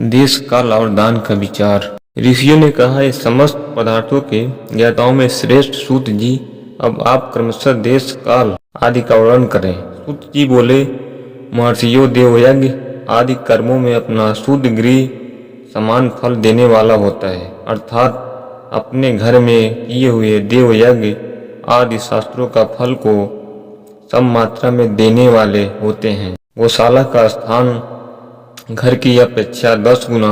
देश, काल और दान का विचार। ऋषियों ने कहा, ये समस्त पदार्थों के ज्ञाताओं में श्रेष्ठ सूत जी, अब आप क्रमशः देश, काल आदि का वर्णन करें। सूत जी बोले, महर्षियों, देवयज्ञ आदि कर्मों में अपना शुद्ध गृह समान फल देने वाला होता है, अर्थात अपने घर में किए हुए देवयज्ञ आदि शास्त्रों का फल को सम मात्रा में देने वाले होते हैं। गौशाला का स्थान घर की अपेक्षा 10 गुना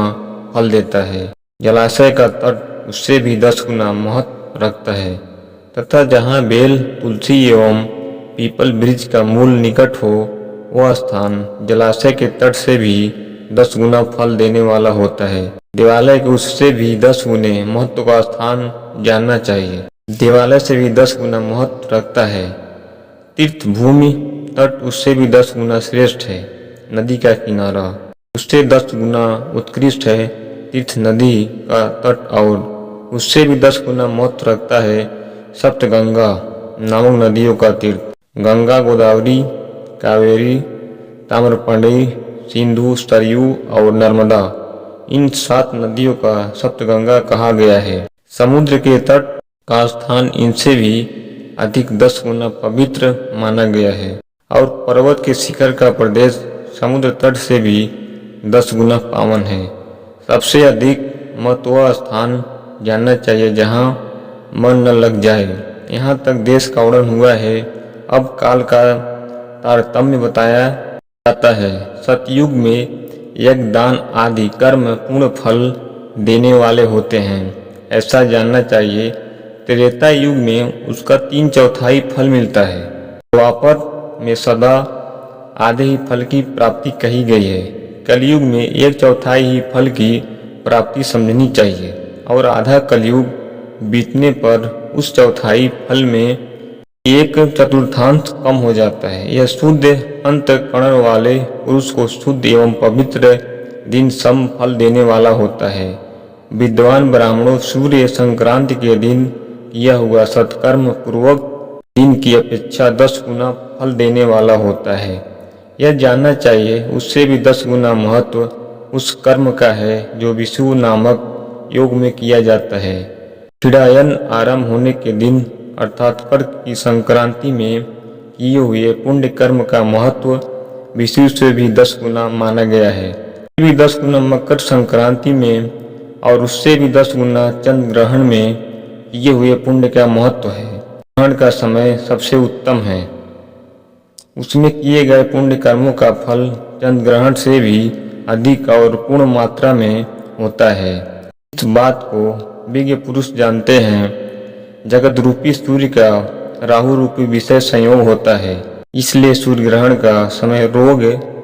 फल देता है। जलाशय का तट उससे भी 10 गुना महत्व रखता है तथा जहाँ बेल, तुलसी एवं पीपल वृक्ष का मूल निकट हो, वह स्थान जलाशय के तट से भी 10 गुना फल देने वाला होता है। देवालय के उससे भी 10 गुने महत्व का स्थान जानना चाहिए। देवालय से भी 10 गुना महत्व रखता है। तीर्थ भूमि तट उससे भी 10 गुना श्रेष्ठ है। नदी का किनारा उससे 10 गुना उत्कृष्ट है। तीर्थ नदी का तट और उससे भी 10 गुना महत्व रखता है। सप्तगंगा नामक नदियों का तीर्थ, गंगा, गोदावरी, कावेरी, ताम्रपण्डी, सिंधु, सरयू और नर्मदा, इन 7 नदियों का सप्तगंगा कहा गया है। समुद्र के तट का स्थान इनसे भी अधिक 10 गुना पवित्र माना गया है और पर्वत के शिखर का प्रदेश समुद्र तट से भी 10 गुना पावन है। सबसे अधिक महत्व वह स्थान जानना चाहिए जहाँ मन न लग जाए। यहाँ तक देश का वर्णन हुआ है। अब काल का तारतम्य बताया जाता है। सतयुग में यज्ञ, दान आदि कर्म पूर्ण फल देने वाले होते हैं, ऐसा जानना चाहिए। त्रेता युग में उसका 3/4 फल मिलता है। द्वापर में सदा आधे ही फल की प्राप्ति कही गई है। कलयुग में 1/4 ही फल की प्राप्ति समझनी चाहिए और आधा कलयुग बीतने पर उस चौथाई फल में 1/4 कम हो जाता है। यह शुद्ध अंतःकरण वाले पुरुष को शुद्ध एवं पवित्र दिन सम फल देने वाला होता है। विद्वान ब्राह्मणों सूर्य संक्रांति के दिन किया हुआ सत्कर्म पूर्वक दिन की अपेक्षा 10 गुना फल देने वाला होता है। यह जानना चाहिए उससे भी 10 गुना महत्व उस कर्म का है जो विषु नामक योग में किया जाता है। क्रीड़ायन आरंभ होने के दिन अर्थात कर्क की संक्रांति में किए हुए पुण्य कर्म का महत्व विषु से भी 10 गुना माना गया है। भी 10 गुना मकर संक्रांति में और उससे भी 10 गुना चंद्र ग्रहण में किए हुए पुण्य का महत्व है। ग्रहण का समय सबसे उत्तम है। उसमें किए गए पुण्य कर्मों का फल चंद्र ग्रहण से भी अधिक और पूर्ण मात्रा में होता है। इस बात को विज्ञ पुरुष जानते हैं। जगत रूपी सूर्य का राहु रूपी विषय संयोग होता है, इसलिए सूर्य ग्रहण का समय रोग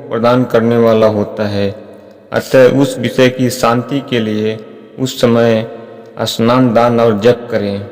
प्रदान करने वाला होता है। अतः उस विषय की शांति के लिए उस समय स्नान, दान और जप करें।